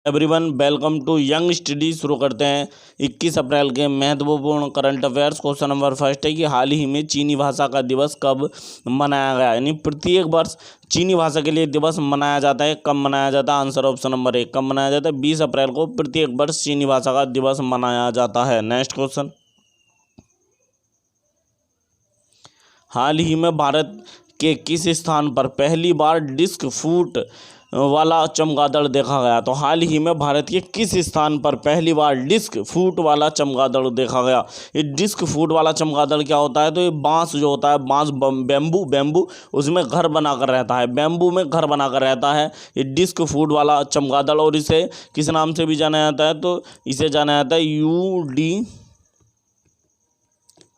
Everyone welcome to young study. शुरू करते हैं 21 अप्रैल के महत्वपूर्ण current affairs. Question number first है कि हाल ही में चीनी भाषा का दिवस कब मनाया गया। यानी प्रत्येक वर्ष चीनी भाषा के लिए दिवस मनाया जाता है। कब मनाया जाता है? आंसर ऑप्शन नंबर 1 कब मनाया जाता है? 20 अप्रैल को प्रत्येक वर्ष चीनी भाषा का दिवस मनाया जाता है। नेक्स्ट क्वेश्चन, हाल ही में भारत के किस स्थान पर पहली बार डिस्क फूट वाला चमगादड़ देखा गया? तो हाल ही में भारत के किस स्थान पर पहली बार डिस्क फूट वाला चमगादड़ देखा गया? ये डिस्क फूट वाला चमगादड़ क्या होता है? तो ये बांस जो होता है, बांस बेम्बू उसमें घर बनाकर रहता है, बेम्बू में घर बनाकर रहता है ये डिस्क फूट वाला चमगादड़। और इसे किस नाम से भी जाना जाता है? तो इसे जाना जाता है यूडी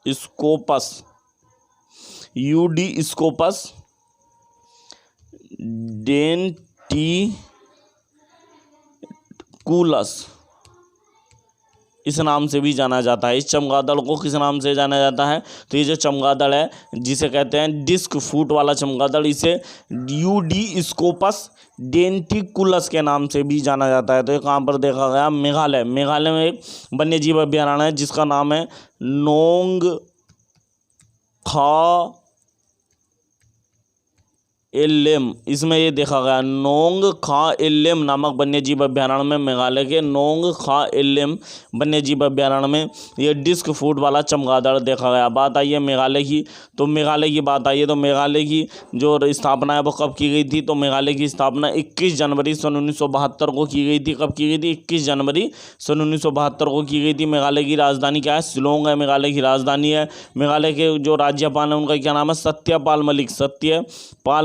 स्कोपस डेंटिकुलस, इस नाम से भी जाना जाता है। इस चमगादड़ को किस नाम से जाना जाता है? तो ये जो चमगादड़ है जिसे कहते हैं डिस्क फूट वाला चमगादड़, इसे यूडी स्कोपस डेंटिकुलस के नाम से भी जाना जाता है। तो ये कहाँ पर देखा गया? मेघालय में एक वन्य जीव अभयारण्य है जिसका नाम है नोंगखा एल्लेम। इसमें ये देखा गया नोंगखा एल्लेम नामक वन्यजीव अभयारण्य में, मेघालय के नोंगखा एल्लेम वन्यजीव अभयारण्य में ये डिस्क फूट वाला चमगादड़ देखा गया। बात आई है मेघालय की, तो मेघालय की बात आई है तो मेघालय की जो स्थापना है वो कब की गई थी? तो मेघालय की स्थापना 21 जनवरी सन 1972 को की गई थी। कब की गई थी? 21 जनवरी सन 1972 को की गई थी। मेघालय की राजधानी क्या है? शिलोंग है, मेघालय की राजधानी है। मेघालय के जो राज्यपाल हैं उनका क्या नाम है? सत्यपाल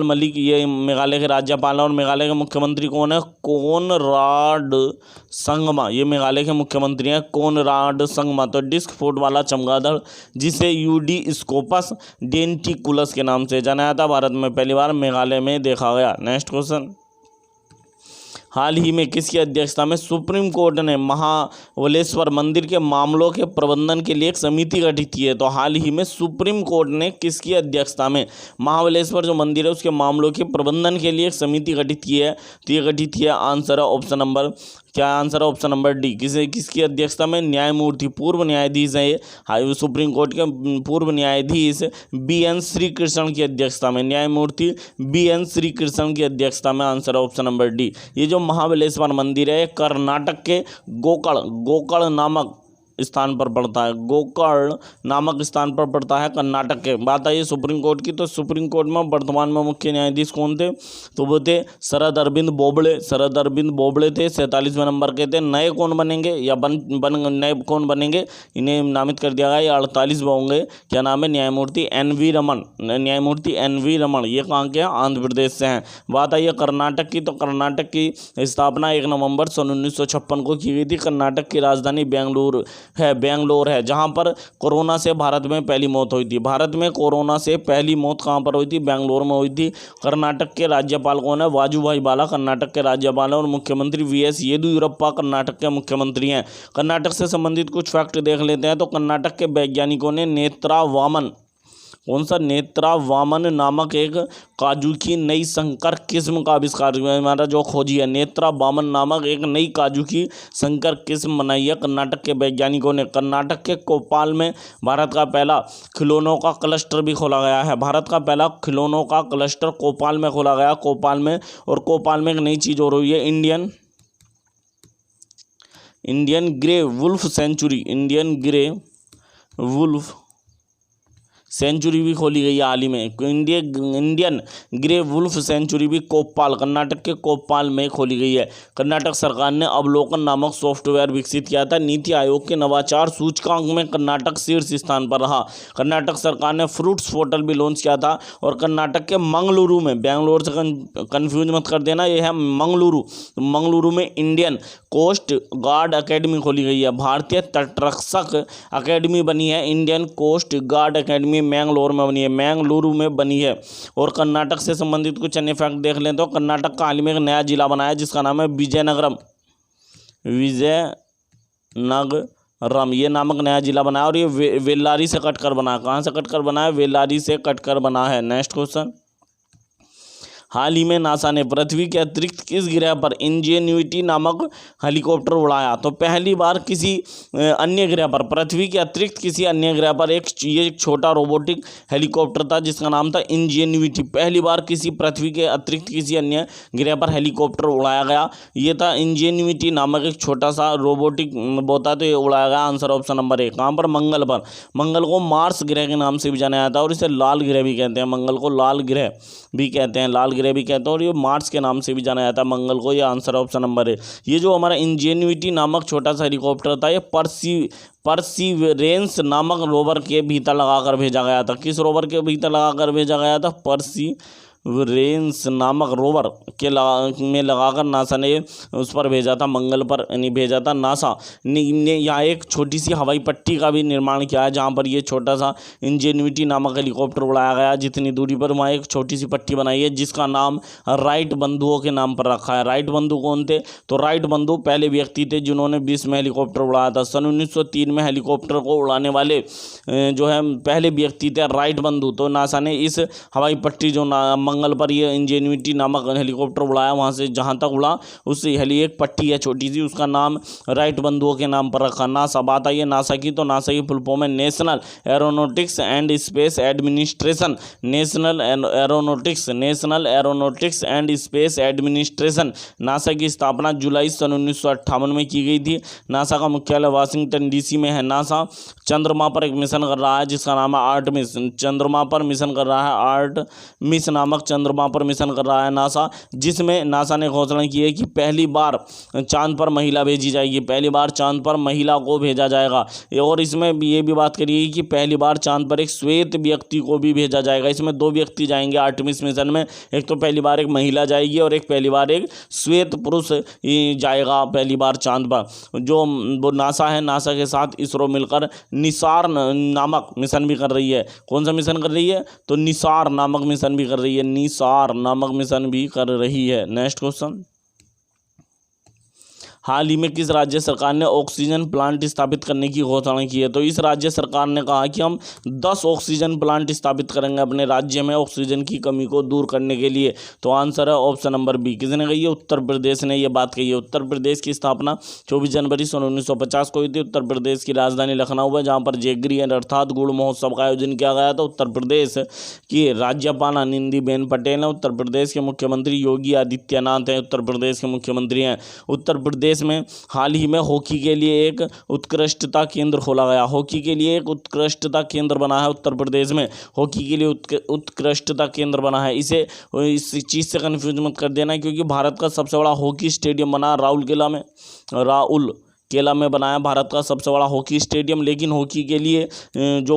मलिक। ये मेघालय के राज्यपाल हैं। और मेघालय के मुख्यमंत्री कौन है? कोनराड संगमा। ये मेघालय के मुख्यमंत्री हैं कोनराड संगमा। तो डिस्क फूट वाला चमगादड़ जिसे यूडी स्कोपस डेंटिकुलस के नाम से जाना जाता, भारत में पहली बार मेघालय में देखा गया। नेक्स्ट क्वेश्चन, हाल ही में किसकी अध्यक्षता में सुप्रीम कोर्ट ने महाबलेश्वर मंदिर के मामलों के प्रबंधन के लिए एक समिति गठित की है? तो हाल ही में सुप्रीम कोर्ट ने किसकी अध्यक्षता में महाबलेश्वर जो मंदिर है उसके मामलों के प्रबंधन के लिए एक समिति गठित की है? तो ये गठित किया, आंसर है ऑप्शन नंबर क्या? आंसर है ऑप्शन नंबर डी। किसकी अध्यक्षता में? न्यायमूर्ति पूर्व न्यायाधीश है ये सुप्रीम कोर्ट के पूर्व न्यायाधीश BN श्रीकृष्ण की अध्यक्षता में, न्यायमूर्ति BN श्रीकृष्ण की अध्यक्षता में। आंसर है ऑप्शन नंबर डी। ये जो महाबलेश्वर मंदिर है कर्नाटक के गोकर्ण नामक स्थान पर पड़ता है, गोकर्ण नामक स्थान पर पड़ता है कर्नाटक के। बात आई सुप्रीम कोर्ट की, तो सुप्रीम कोर्ट में वर्तमान में मुख्य न्यायाधीश कौन थे? तो वो थे शरद अरविंद बोबड़े थे, 47वें नंबर के थे। नए कौन बनेंगे या नए कौन बनेंगे? इन्हें नामित कर दिया गया, ये 48 होंगे। क्या नाम है? न्यायमूर्ति NV रमन। ये कहाँ के हैं? आंध्र प्रदेश से हैं। बात आई है कर्नाटक की, तो कर्नाटक की स्थापना 1 नवंबर सन 1956 को की गई थी। कर्नाटक की राजधानी बेंगलोर है, जहां पर कोरोना से भारत में पहली मौत हुई थी। भारत में कोरोना से पहली मौत कहां पर हुई थी? बेंगलोर में हुई थी। कर्नाटक के राज्यपाल कौन है? वाजुभाई वाला कर्नाटक के राज्यपाल हैं। और मुख्यमंत्री VS येदियुरप्पा कर्नाटक के मुख्यमंत्री हैं। कर्नाटक से संबंधित कुछ फैक्ट देख लेते हैं। तो कर्नाटक के वैज्ञानिकों ने नेत्रा वामन नामक एक काजू की नई संकर किस्म का आविष्कार किया। हमारा जो खोजी है नेत्रा वामन नामक एक नई काजू की संकर किस्म बनाई है कर्नाटक के वैज्ञानिकों ने। कर्नाटक के कोपाल में भारत का पहला खिलौनों का क्लस्टर भी खोला गया है। भारत का पहला खिलौनों का क्लस्टर कोपाल में खोला गया, कोपाल में। और कोपाल में एक नई चीज़ और हुई है, इंडियन ग्रे वुल्फ सेंचुरी भी खोली गई है हाल ही में। इंडियन ग्रे वुल्फ सेंचुरी भी कर्नाटक के कोपाल में खोली गई है। कर्नाटक सरकार ने अवलोकन नामक सॉफ्टवेयर विकसित किया था। नीति आयोग के नवाचार सूचकांक में कर्नाटक शीर्ष स्थान पर रहा। कर्नाटक सरकार ने फ्रूट्स पोर्टल भी लॉन्च किया था। और कर्नाटक के मंगलुरु में, बेंगलोर से कंफ्यूज मत कर देना, ये है मंगलुरु में इंडियन कोस्ट गार्ड अकेडमी खोली गई है। भारतीय तटरक्षक अकेडमी बनी है, Indian coast guard academy Mangaluru में बनी है। और कर्नाटक से संबंधित कुछ अन्य फैक्ट देख लें तो कर्नाटक का हाल में एक नया जिला बना है जिसका नाम है विजयनगरम। ये नामक नया जिला बना है। और ये वेल्लारी से कटकर बना है। कहाँ से कटकर बना है? वेल्लारी से कटकर बना है। नेक्स्ट क्वेश्चन, हाल ही में नासा ने पृथ्वी के अतिरिक्त किस ग्रह पर इंजेन्युइटी नामक हेलीकॉप्टर उड़ाया? तो पहली बार किसी अन्य ग्रह पर, पृथ्वी के अतिरिक्त किसी अन्य ग्रह पर एक छोटा रोबोटिक हेलीकॉप्टर था जिसका नाम था इंजेन्युइटी। पहली बार किसी पृथ्वी के अतिरिक्त किसी अन्य ग्रह पर हेलीकॉप्टर उड़ाया गया, ये था इंजेन्युइटी नामक एक छोटा सा रोबोटिक बोता, तो ये उड़ाया गया। Answer option number 1। कहाँ पर? मंगल पर। मंगल को मार्स ग्रह के नाम से भी जाना जाता है और इसे लाल ग्रह भी कहते हैं। मंगल को लाल ग्रह भी कहते हैं, लाल ग्रह भी कहते हैं, और ये मार्स के नाम से भी जाना जाता है मंगल को। ये आंसर ऑप्शन नंबर है। ये जो हमारा इंजेन्युइटी नामक छोटा सा हेलीकॉप्टर था, ये परसीवरेंस नामक रोवर के भीतर लगाकर भेजा गया था। किस रोवर के भीतर लगाकर भेजा गया था? परसीवरेंस नामक रोवर में लगाकर नासा ने उस पर भेजा था, मंगल पर नहीं भेजा था। नासा ने यहाँ एक छोटी सी हवाई पट्टी का भी निर्माण किया है जहाँ पर ये छोटा सा इंजेन्युइटी नामक हेलीकॉप्टर उड़ाया गया। जितनी दूरी पर वहाँ एक छोटी सी पट्टी बनाई है जिसका नाम राइट बंधुओं के नाम पर रखा है। राइट बंधु कौन थे? तो राइट बंधु पहले व्यक्ति थे जिन्होंने विश्व में हेलीकॉप्टर उड़ाया था। सन 1903 में हेलीकॉप्टर को उड़ाने वाले जो है पहले व्यक्ति थे राइट बंधु। तो नासा ने इस हवाई पट्टी जो मंगल पर ये इंजेन्युइटी नामक हेलीकॉप्टर उड़ाया, वहाँ से जहाँ तक उड़ा उस एक पट्टी है छोटी सी, उसका नाम राइट बंधुओं के नाम पर रखा। नासा, बात आई है नासा की, तो नासा की फुल फॉर्म है national aeronautics and space administration. National aeronautics and space administration. NASA की स्थापना जुलाई सन 1958 में की गई थी। नासा का मुख्यालय वाशिंगटन डीसी में है। नासा चंद्रमा पर एक मिशन कर रहा है जिसका नाम है आर्टमिस। चंद्रमा पर मिशन कर रहा है, आर्टमिस नामक चंद्रमा पर मिशन कर रहा है नासा, जिसमें नासा ने घोषणा की है कि पहली बार चांद पर महिला भेजी जाएगी। पहली बार चांद पर महिला को भेजा जाएगा। और इसमें ये भी बात करिए कि पहली बार चांद पर एक श्वेत व्यक्ति को भी भेजा जाएगा। इसमें 2 व्यक्ति जाएंगे आर्टमिस मिशन में, एक तो पहली बार एक महिला जाएगी और एक पहली बार एक श्वेत पुरुष जाएगा पहली बार चांद पर। जो वो नासा है, नासा के साथ इसरो मिलकर निसार नामक मिशन भी कर रही है। कौन सा मिशन कर रही है? तो निसार नामक मिशन भी कर रही है, निसार नामक मिशन भी कर रही है। नेक्स्ट क्वेश्चन, हाल ही में किस राज्य सरकार ने ऑक्सीजन प्लांट स्थापित करने की घोषणा की है? तो इस राज्य सरकार ने कहा कि हम 10 ऑक्सीजन प्लांट स्थापित करेंगे अपने राज्य में ऑक्सीजन की कमी को दूर करने के लिए। तो आंसर है ऑप्शन नंबर बी। किसने कही है? उत्तर प्रदेश ने ये बात कही है। उत्तर प्रदेश की स्थापना 24 जनवरी सन 1950 को हुई थी। उत्तर प्रदेश की राजधानी लखनऊ है जहाँ पर जेगरी अर्थात गुड़ महोत्सव का आयोजन किया गया था। उत्तर प्रदेश की राज्यपाल आनंदीबेन पटेल है। उत्तर प्रदेश के मुख्यमंत्री योगी आदित्यनाथ हैं, उत्तर प्रदेश के मुख्यमंत्री हैं। उत्तर प्रदेश में हाल ही में हॉकी के लिए एक उत्कृष्टता केंद्र खोला गया। हॉकी के लिए एक उत्कृष्टता केंद्र बना है उत्तर प्रदेश में। हॉकी के लिए उत्कृष्टता केंद्र बना है। इसे इस चीज़ से कन्फ्यूज मत कर देना क्योंकि भारत का सबसे बड़ा हॉकी स्टेडियम बना राउरकेला में बनाया भारत का सबसे बड़ा हॉकी स्टेडियम। लेकिन हॉकी के लिए जो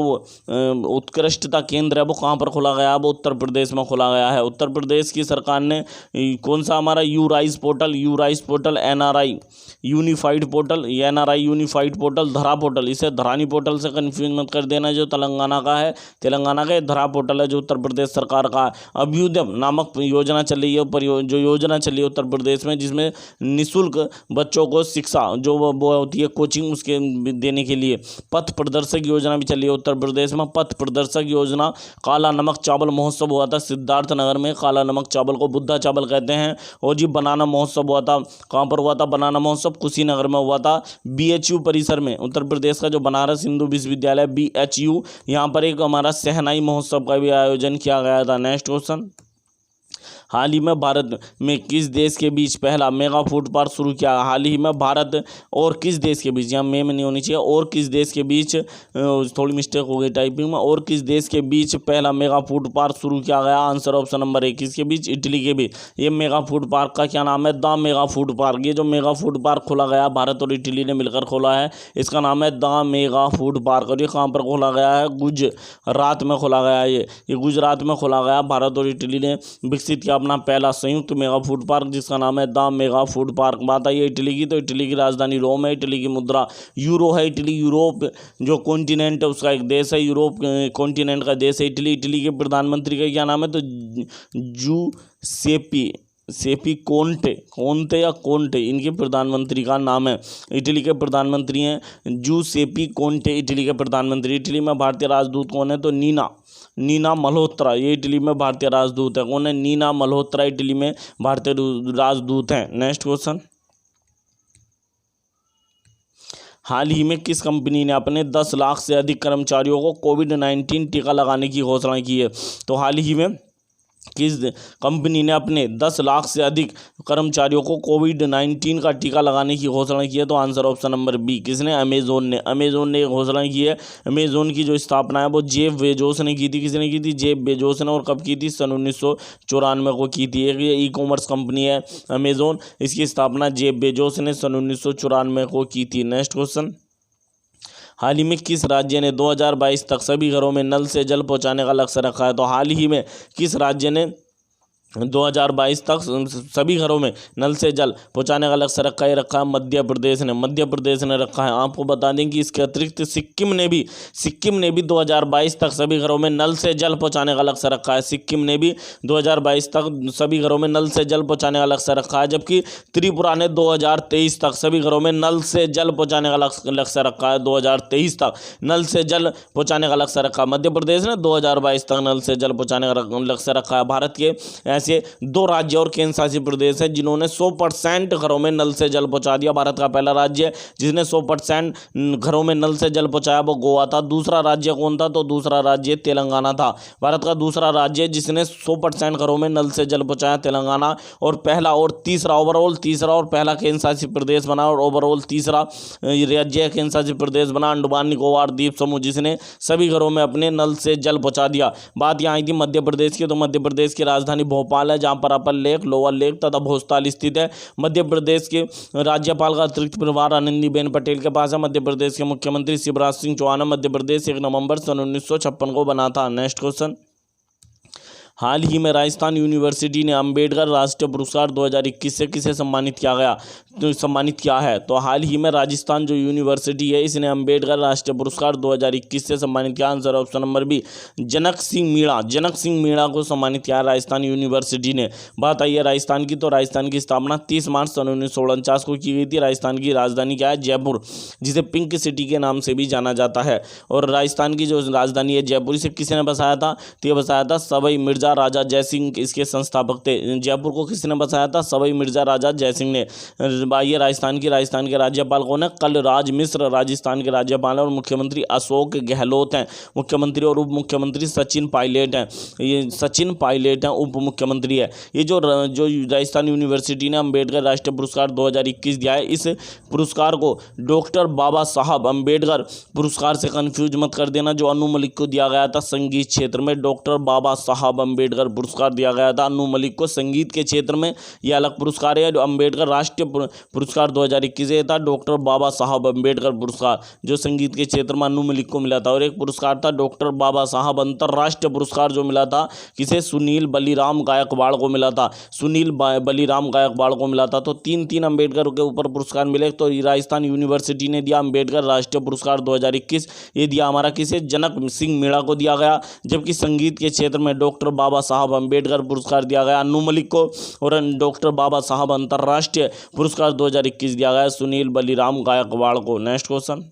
उत्कृष्टता केंद्र है वो कहाँ पर खोला गया है? वो उत्तर प्रदेश में खोला गया है। उत्तर प्रदेश की सरकार ने कौन सा हमारा you rice portal NRI unified portal, धरा पोर्टल, इसे धरानी पोर्टल से कन्फ्यूज मत कर देना। जो तेलंगाना का है, तेलंगाना का धरा पोर्टल है जो उत्तर प्रदेश सरकार का है। अभ्युदय नामक योजना चल रही है, जो योजना चली है उत्तर प्रदेश में, जिसमें निःशुल्क बच्चों को शिक्षा जो वो होती है कोचिंग उसके देने के लिए। पथ प्रदर्शक योजना भी चली है उत्तर प्रदेश में। पथ प्रदर्शक योजना, काला नमक चावल महोत्सव हुआ था सिद्धार्थनगर में। काला नमक चावल को बुद्धा चावल कहते हैं। और जी बनाना महोत्सव हुआ था, कहाँ पर हुआ था बनाना महोत्सव? कुशीनगर में हुआ था, BHU परिसर में। उत्तर प्रदेश का जो बनारस हिंदू विश्वविद्यालय BHU, यहाँ पर एक हमारा शहनाई महोत्सव का भी आयोजन किया गया था। नेक्स्ट क्वेश्चन, हाल ही में भारत में किस देश के बीच पहला मेगा फूड पार्क शुरू किया? हाल ही में भारत और किस देश के बीच, यहाँ में नहीं होनी चाहिए, और किस देश के बीच, थोड़ी मिस्टेक हो गई टाइपिंग में। और किस देश के बीच पहला मेगा फूड पार्क शुरू किया गया? Answer option number 1। किसके बीच? इटली के बीच। ये मेगा फूड पार्क का क्या नाम है? The mega food park. ये जो मेगा फूड पार्क खोला गया भारत और इटली ने मिलकर खोला है, इसका नाम है द मेगा फूड पार्क। और ये कहाँ पर खोला गया है? गुजरात में खोला गया है। ये गुजरात में खोला गया। भारत और इटली ने विकसित किया अपना पहला संयुक्त मेगा फूड पार्क जिसका नाम है द मेगा फूड पार्क। बात आई है इटली की, तो इटली की राजधानी रोम है। इटली की मुद्रा यूरो है। इटली यूरोप जो कॉन्टिनेंट है उसका एक देश है, यूरोप कॉन्टिनेंट का देश है इटली। इटली के प्रधानमंत्री का क्या नाम है? तो जूसेप्पी कोंटे इनके प्रधानमंत्री का नाम है। इटली के प्रधानमंत्री हैं जूसेप्पी कोंटे, इटली के प्रधानमंत्री। इटली में भारतीय राजदूत कौन है? तो नीना नीना मल्होत्रा, ये इटली में भारतीय राजदूत है। कौन है? नीना मल्होत्रा इटली में भारतीय राजदूत हैं। नेक्स्ट क्वेश्चन, हाल ही में किस कंपनी ने अपने 10 लाख से अधिक कर्मचारियों को कोविड-19 टीका लगाने की घोषणा की है? तो हाल ही में किस कंपनी ने अपने 10 लाख से अधिक कर्मचारियों को कोविड-19 का टीका लगाने की घोषणा की है? तो आंसर ऑप्शन नंबर बी। किसने? अमेजोन ने। अमेजोन ने घोषणा की है। अमेजोन की जो स्थापना है वो जेफ बेजोस ने की थी। किसने की थी? जेफ बेजोस ने। और कब की थी? सन 1994 को की थी। एक ये ई कॉमर्स कंपनी है अमेजोन, इसकी स्थापना जेफ बेजोस ने सन 1994 को की थी। नेक्स्ट क्वेश्चन, हाल ही में किस राज्य ने 2022 तक सभी घरों में नल से जल पहुंचाने का लक्ष्य रखा है? तो हाल ही में किस राज्य ने 2022 तक सभी घरों में नल से जल पहुंचाने का लक्ष्य रखा है? मध्य प्रदेश ने। मध्य प्रदेश ने रखा है। आपको बता दें कि इसके अतिरिक्त सिक्किम ने भी 2022 तक सभी घरों में नल से जल पहुंचाने का लक्ष्य रखा है। सिक्किम ने भी 2022 तक सभी घरों में नल से जल पहुंचाने का लक्ष्य रखा है, जबकि त्रिपुरा ने 2023 तक सभी घरों में नल से जल पहुंचाने का लक्ष्य रखा है। 2023 तक नल से जल पहुंचाने का लक्ष्य रखा है। मध्य प्रदेश ने 2022 तक नल से जल पहुंचाने का लक्ष्य रखा है। भारत के ऐसे 2 राज्य और केंद्र शासित प्रदेश है जिन्होंने 100% घरों में नल से जल पहुंचा दिया। भारत का पहला राज्य जिसने 100% घरों में नल से जल पहुंचाया वो गोवा था। दूसरा राज्य कौन था? तो दूसरा राज्य तेलंगाना था। भारत का दूसरा राज्य जिसने 100% घरों में नल से जल पहुंचाया तेलंगाना। और पहला और तीसरा, ओवरऑल तीसरा और पहला केंद्र शासित प्रदेश बना, और ओवरऑल तीसरा राज्य केंद्र शासित प्रदेश बना अंडमान निकोबार द्वीप समूह, जिसने सभी घरों में अपने नल से जल पहुंचा दिया। बात यहाँ आई थी मध्य प्रदेश की, तो मध्य प्रदेश की राजधानी भोपाल है, जहां पर अपर लेक, लोअर लेक तथा भोपाल स्थित है। मध्य प्रदेश के राज्यपाल का अतिरिक्त प्रभार आनंदीबेन पटेल के पास है। मध्य प्रदेश के मुख्यमंत्री शिवराज सिंह चौहान। मध्य प्रदेश 1 नवंबर सन 1956 को बना था। नेक्स्ट क्वेश्चन, हाल ही में राजस्थान यूनिवर्सिटी ने अंबेडकर राष्ट्रीय पुरस्कार 2021 से किसे सम्मानित किया गया? तो सम्मानित किया है? तो हाल ही में राजस्थान जो यूनिवर्सिटी है इसने अंबेडकर राष्ट्रीय पुरस्कार 2021 से सम्मानित किया। Answer option number B, Janak Singh Meena को सम्मानित किया राजस्थान यूनिवर्सिटी ने। बात आई है राजस्थान की, तो राजस्थान की स्थापना 30 मार्च सन 1949 को की गई थी। राजस्थान की राजधानी क्या है? जयपुर, जिसे पिंक सिटी के नाम से भी जाना जाता है। और राजस्थान की जो राजधानी है जयपुर, इसे किसने बसाया था? तो ये बसाया था सवाई मिर्जा राजा जयसिंह, इसके संस्थापक थे। जयपुर को किसने बसाया था? सवाई मिर्जा राजा जयसिंह ने। ये राजस्थान के राज्यपाल कौन है? कलराज मिश्र राजस्थान के राज्यपाल हैं। और मुख्यमंत्री अशोक गहलोत हैं। मुख्यमंत्री और उप मुख्यमंत्री सचिन पायलट हैं। ये सचिन पायलट हैं, उप मुख्यमंत्री है। ये जो राजस्थान यूनिवर्सिटी ने अंबेडकर राष्ट्रीय पुरस्कार 2021 दिया है, इस पुरस्कार को डॉक्टर बाबा साहब अंबेडकर पुरस्कार से कंफ्यूज मत कर देना, जो अनु मलिक को दिया गया था संगीत क्षेत्र में। डॉक्टर बाबा साहब अंबेडकर पुरस्कार दिया गया था अनु मलिक को संगीत के क्षेत्र में। यह अलग पुरस्कार है। जो अंबेडकर राष्ट्रीय पुरस्कार 2021 था डॉक्टर बाबा साहब अंबेडकर पुरस्कार, जो संगीत के क्षेत्र में अनु मलिक को मिला था। और एक पुरस्कार था डॉक्टर बाबा साहब अंतर्राष्ट्रीय पुरस्कार, जो मिला था किसे? सुनील बलीराम गायकवाड़ को मिला था। सुनील बलीराम गायकवाड़ को मिला था। तो 3 अंबेडकर के ऊपर पुरस्कार मिले। तो राजस्थान यूनिवर्सिटी ने दिया अंबेडकर राष्ट्रीय पुरस्कार 2021, ये दिया हमारा किसे? जनक सिंह मीणा को दिया गया। जबकि संगीत के क्षेत्र में डॉक्टर बाबा साहब अंबेडकर पुरस्कार दिया गया अनु मलिक को, और डॉक्टर बाबा साहब अंतर्राष्ट्रीय पुरस्कार 2021 दिया गया सुनील बलीराम गायकवाड़ को। नेक्स्ट क्वेश्चन,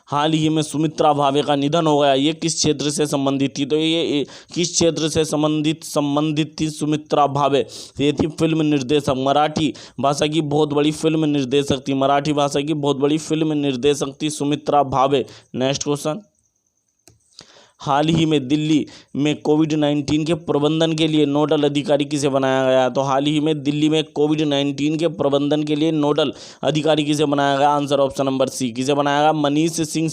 हाल ही में सुमित्रा भावे का निधन हो गया, ये किस क्षेत्र से संबंधित थी? तो ये किस क्षेत्र से संबंधित थी सुमित्रा भावे? ये थी फिल्म निर्देशक, मराठी भाषा की बहुत बड़ी फिल्म निर्देशक थी। मराठी भाषा की बहुत बड़ी फिल्म निर्देशक थी सुमित्रा भावे। नेक्स्ट क्वेश्चन, हाल ही में दिल्ली में कोविड-19 के प्रबंधन के लिए नोडल अधिकारी किसे बनाया गया है? तो हाल ही में दिल्ली में कोविड-19 के प्रबंधन के लिए नोडल अधिकारी किसे बनाया गया? आंसर ऑप्शन नंबर सी, किसे बनाया गया? मनीष सिंह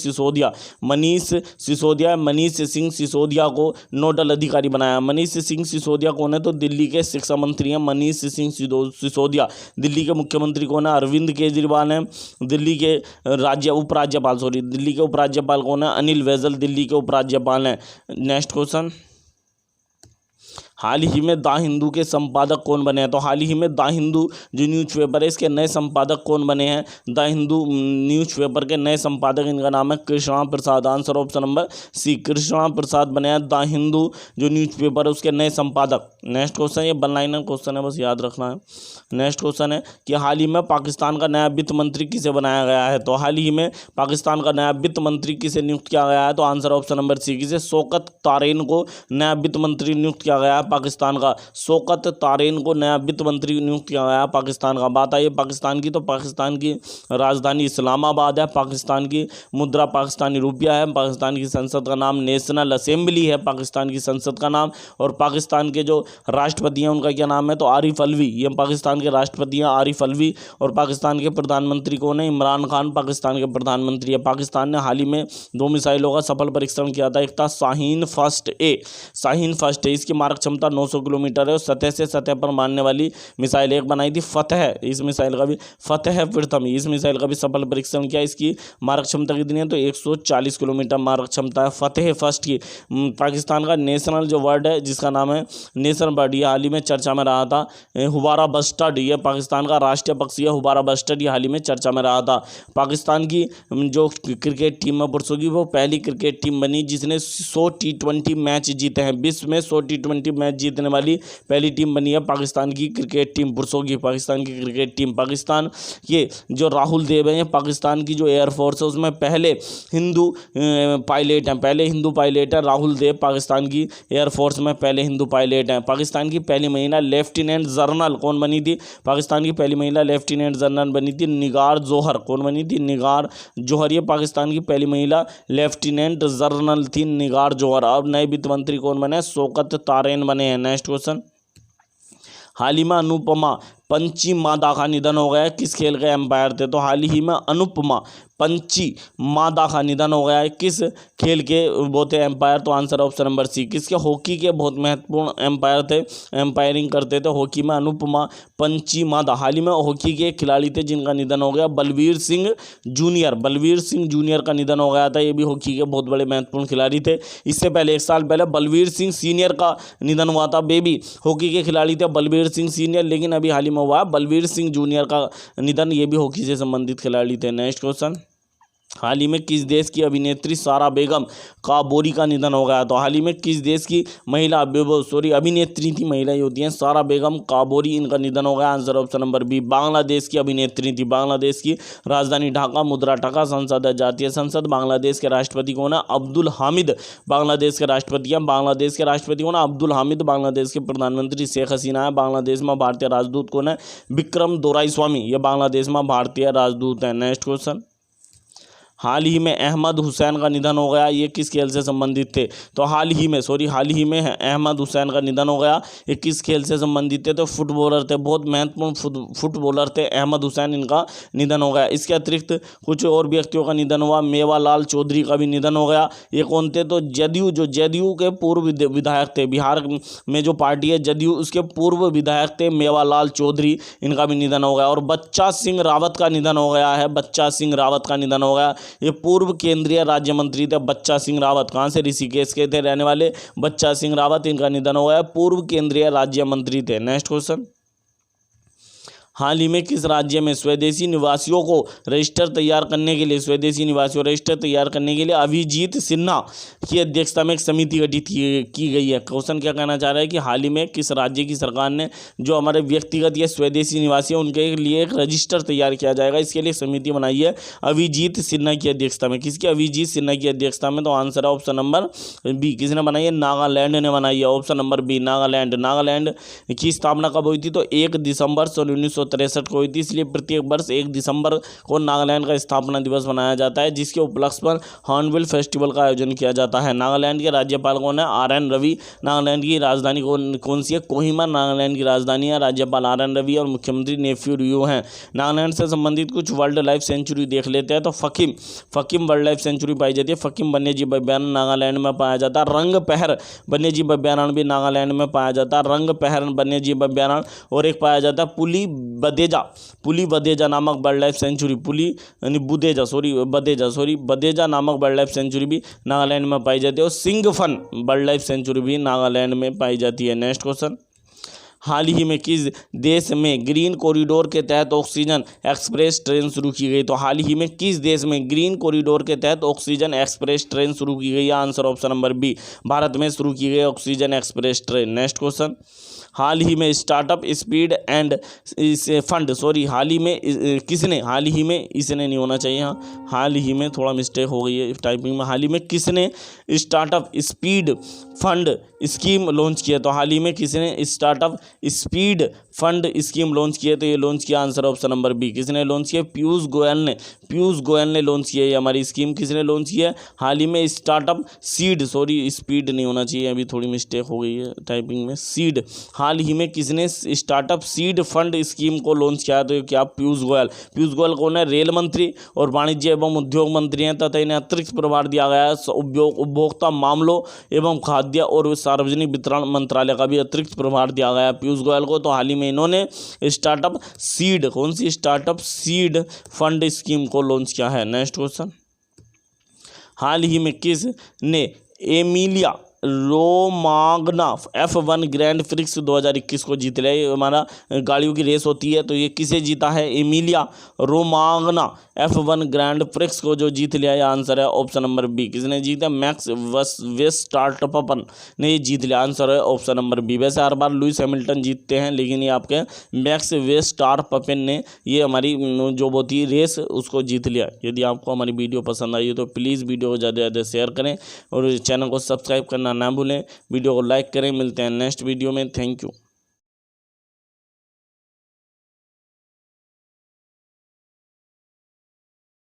सिसोदिया को नोडल अधिकारी बनाया। मनीष सिंह सिसोदिया कौन है? तो दिल्ली के शिक्षा मंत्री हैं मनीष सिंह सिसोदिया। दिल्ली के मुख्यमंत्री कौन है? अरविंद केजरीवाल हैं। दिल्ली के उपराज्यपाल कौन है? अनिल बैजल दिल्ली के उपराज्यपाल हैं। नेक्स्ट क्वेश्चन, हाल ही में द हिंदू के संपादक कौन बने हैं? तो हाल ही में द हिंदू जो न्यूज़पेपर है इसके नए संपादक कौन बने हैं? द हिंदू न्यूज़पेपर के नए संपादक, इनका नाम है Krishna Prasad. Answer option number C, Krishna Prasad बने हैं द हिंदू जो न्यूज़पेपर है उसके नए संपादक। नेक्स्ट क्वेश्चन, ये वन लाइनर क्वेश्चन है, बस याद रखना है। नेक्स्ट क्वेश्चन है कि हाल ही में पाकिस्तान का नया वित्त मंत्री किसे बनाया गया है? तो हाल ही में पाकिस्तान का नया वित्त मंत्री किसे नियुक्त किया गया है? तो आंसर ऑप्शन नंबर सी, किसे? शौकत तारीन को नया वित्त मंत्री नियुक्त किया गया है पाकिस्तान का। शौकत तारीन को नया वित्त मंत्री नियुक्त किया गया है पाकिस्तान का। बात आई पाकिस्तान की, तो पाकिस्तान की राजधानी इस्लामाबाद है, पाकिस्तान की मुद्रा पाकिस्तानी रुपया है, पाकिस्तान की संसद का नाम नेशनल असेंबली है, पाकिस्तान की संसद का नाम। और पाकिस्तान के जो राष्ट्रपति हैं उनका क्या नाम है? तो आरिफ अलवी, ये पाकिस्तान के राष्ट्रपति हैं आरिफ अलवी। और पाकिस्तान के प्रधानमंत्री कौन है? इमरान खान पाकिस्तान के प्रधानमंत्री है। पाकिस्तान ने हाल ही में 2 मिसाइलों का सफल परीक्षण किया था। एक था Shaheen first A, Shaheen first A, इसकी मारक क्षमता 900 किलोमीटर है और सतह से सतह पर मारने वाली मिसाइल एक बनाई थी फतेह, इस मिसाइल का भी फतेह प्रथम, इस मिसाइल का भी सफल परीक्षण किया। इसकी मारक क्षमता कितनी है? तो 140 किलोमीटर मारक क्षमता है फतेह फर्स्ट की। पाकिस्तान का नेशनल जो वर्ड है जिसका नाम है नेशनल बर्ड, ये हाल ही में चर्चा में रहा था, हुबारा बस्टर्ड, ये पाकिस्तान का राष्ट्रीय पक्षी है हुबारा बस्टर्ड, ये हाल ही में चर्चा में रहा था। पाकिस्तान की जो क्रिकेट टीम है पुरुषों की, वो पहली क्रिकेट टीम बनी जिसने 100 T20 मैच जीते हैं। विश्व में 100 T20 मैच जीतने वाली पहली टीम बनी है पाकिस्तान की क्रिकेट टीम पुरुषों की, पाकिस्तान की क्रिकेट टीम। पाकिस्तान ये जो राहुल देव हैं, पाकिस्तान की जो एयरफोर्स है उसमें पहले हिंदू पायलट हैं, पहले हिंदू पायलट हैं राहुल देव, पाकिस्तान की एयरफोर्स में पहले हिंदू पायलट हैं। पाकिस्तान की पहली महिला लेफ्टिनेंट जनरल कौन बनी थी? पाकिस्तान की पहली महिला लेफ्टिनेंट जनरल बनी थी निगार जोहर। कौन बनी थी? निगार जोहर, ये पाकिस्तान की पहली महिला लेफ्टिनेंट जनरल थी निगार जोहर। अब नए वित्त मंत्री कौन बने? शौकत तारीन बने हैं। नेक्स्ट क्वेश्चन, हाल ही में अनुपमा पंचीमादा का निधन हो गया, किस खेल के एम्पायर थे? तो हाल ही में अनुपमा पंचीमादा का निधन हो गया है, किस खेल के वो थे एम्पायर? तो आंसर ऑप्शन नंबर सी, किसके? हॉकी के बहुत महत्वपूर्ण एम्पायर थे, एम्पायरिंग करते थे हॉकी में अनुपमा पंचीमादा। हाल ही में हॉकी के खिलाड़ी थे जिनका निधन हो गया, बलवीर सिंह जूनियर, बलवीर सिंह जूनियर का निधन हो गया था, ये भी हॉकी के बहुत बड़े महत्वपूर्ण खिलाड़ी थे। इससे पहले 1 साल पहले बलवीर सिंह सीनियर का निधन हुआ था, बेबी हॉकी के खिलाड़ी थे बलवीर सिंह सीनियर, लेकिन अभी हाल ही में हुआ बलवीर सिंह जूनियर का निधन, ये भी हॉकी से संबंधित खिलाड़ी थे। नेक्स्ट क्वेश्चन, हाल ही में किस देश की अभिनेत्री सारा बेगम काबोरी का निधन हो गया? तो हाल ही में किस देश की महिला अभिनेत्री थी, महिला ही होती हैं, सारा बेगम काबोरी, इनका निधन हो गया। Answer option number B, Bangladesh की अभिनेत्री थी, बांग्लादेश की राजधानी ढाका, मुद्रा ढाका, संसद है जातीय संसद। बांग्लादेश के राष्ट्रपति कौन है? अब्दुल हामिद, बांग्लादेश के राष्ट्रपति हैं। बांग्लादेश के राष्ट्रपति कौन है? अब्दुल हामिद। बांग्लादेश के प्रधानमंत्री शेख हसीना है। बांग्लादेश में भारतीय राजदूत कौन है? विक्रम दोराईस्वामी, ये बांग्लादेश में भारतीय राजदूत हैं। नेक्स्ट क्वेश्चन, हाल ही में अहमद हुसैन का निधन हो गया, ये किस खेल से संबंधित थे? तो हाल ही में अहमद हुसैन का निधन हो गया, ये किस खेल से संबंधित थे? तो फुटबॉलर थे, बहुत महत्वपूर्ण फुटबॉलर थे अहमद हुसैन, इनका निधन हो गया। इसके अतिरिक्त कुछ और व्यक्तियों का निधन हुआ, मेवालाल चौधरी का भी निधन हो गया। ये कौन थे? तो जदयू के पूर्व विधायक थे, बिहार में जो पार्टी है जदयू, उसके पूर्व विधायक थे मेवालाल चौधरी, इनका भी निधन हो गया। और बच्चा सिंह रावत का निधन हो गया है, बच्चा सिंह रावत का निधन हो गया, ये पूर्व केंद्रीय राज्य मंत्री थे बच्चा सिंह रावत, कहाँ से? ऋषिकेश के थे रहने वाले बच्चा सिंह रावत, इनका निधन हो गया, पूर्व केंद्रीय राज्य मंत्री थे। नेक्स्ट क्वेश्चन, हाल ही में किस राज्य में स्वदेशी निवासियों को रजिस्टर तैयार करने के लिए अभिजीत सिन्हा की अध्यक्षता में एक समिति गठित की गई है? क्वेश्चन क्या कहना चाह रहा है कि हाल ही में किस राज्य की सरकार ने जो हमारे व्यक्तिगत या स्वदेशी निवासी हैं उनके लिए एक रजिस्टर तैयार किया जाएगा, इसके लिए समिति बनाई है अभिजीत सिन्हा की अध्यक्षता में। किसकी? अभिजीत सिन्हा की अध्यक्षता में। तो आंसर है ऑप्शन नंबर बी, किसने बनाई है? नागालैंड ने बनाई है, option number B, Nagaland. Nagaland की स्थापना कब हुई थी? तो 1 दिसंबर 1963 को हुई थी, इसलिए प्रत्येक वर्ष 1 दिसंबर को नागालैंड का स्थापना दिवस मनाया जाता है, जिसके उपलक्ष्य पर हॉर्नबिल फेस्टिवल का आयोजन किया जाता है। नागालैंड के राज्यपाल कौन है? RN रवि। नागालैंड की राजधानी कौन सी है? कोहिमा नागालैंड की राजधानी है। राज्यपाल RN रवि और मुख्यमंत्री नेफ्यू रियो हैं। नागालैंड से संबंधित कुछ वर्ल्ड लाइफ सेंचुरी देख लेते हैं। तो फकीम वर्ल्ड लाइफ सेंचुरी पाई जाती है, फकीम वन्यजीव अभ्यारण्य नागालैंड में पाया जाता है। रंगपहर वन्यजीव अभ्यारण्य भी नागालैंड में पाया जाता है, रंगपहर वन्यजीव अभ्यारण्य। और एक पाया जाता है बदेजा, पुली बदेजा नामक वाइल्ड लाइफ सेंचुरी, पुली यानी बदेजा नामक वाइल्ड लाइफ सेंचुरी भी नागालैंड में पाई जाती है। और सिंगफन वाइल्ड लाइफ सेंचुरी भी नागालैंड में पाई जाती है। नेक्स्ट क्वेश्चन, हाल ही में किस देश में ग्रीन कॉरिडोर के तहत ऑक्सीजन एक्सप्रेस ट्रेन शुरू की गई? तो हाल ही में किस देश में ग्रीन कॉरिडोर के तहत ऑक्सीजन एक्सप्रेस ट्रेन शुरू की गई? Answer option number B, Bharat में शुरू की गई oxygen express train. Next question, हाल ही में स्टार्टअप स्पीड एंड फंड, हाल ही में किसने, हाल ही में इसने नहीं होना चाहिए, हाँ हाल ही में थोड़ा मिस्टेक हो गई है टाइपिंग में। हाल ही में किसने startup speed fund scheme launch किया? तो हाल ही में किसने startup speed fund scheme launch किया? तो ये लॉन्च किया आंसर ऑप्शन नंबर बी, किसने लॉन्च किया? पीयूष गोयल ने लॉन्च किया ये हमारी स्कीम। किसने लॉन्च किया? हाल ही में स्टार्टअप सीड, स्पीड नहीं होना चाहिए, अभी थोड़ी मिस्टेक हो गई है टाइपिंग में, सीड। हाल ही में किसने स्टार्टअप सीड फंड स्कीम को लॉन्च किया? तो क्या? पीयूष गोयल कौन है? रेल मंत्री और वाणिज्य एवं उद्योग मंत्री हैं, तथा इन्हें अतिरिक्त प्रभार दिया गया है उपभोक्ता मामलों एवं खाद्य और सार्वजनिक वितरण मंत्रालय का भी अतिरिक्त प्रभार दिया गया है पीयूष गोयल को। तो हाल ही में इन्होंने स्टार्टअप सीड, कौन सी? स्टार्टअप सीड फंड स्कीम को लॉन्च किया है। नेक्स्ट क्वेश्चन, हाल ही में किस ने एमिलिया रोमांगना F1 ग्रैंड प्रिक्स 2021 को जीत लिया? ये हमारा गाड़ियों की रेस होती है, तो ये किसे जीता है? एमिलिया रोमांगना F1 ग्रैंड प्रिक्स को जो जीत लिया है, आंसर है ऑप्शन नंबर बी, किसने जीता? मैक्स वेस्टरस्टेपन ने ये जीत लिया, आंसर है ऑप्शन नंबर बी। वैसे हर बार लुइस हैमिल्टन जीतते हैं, लेकिन ये आपके मैक्स वेस्टरस्टेपन ने ये हमारी जो होती है रेस उसको जीत लिया। यदि आपको हमारी वीडियो पसंद आई है तो प्लीज़ वीडियो को ज़्यादा से ज़्यादा शेयर करें और चैनल को सब्सक्राइब करना ना भूलें। वीडियो को लाइक करें। मिलते हैं नेक्स्ट वीडियो में। Thank you.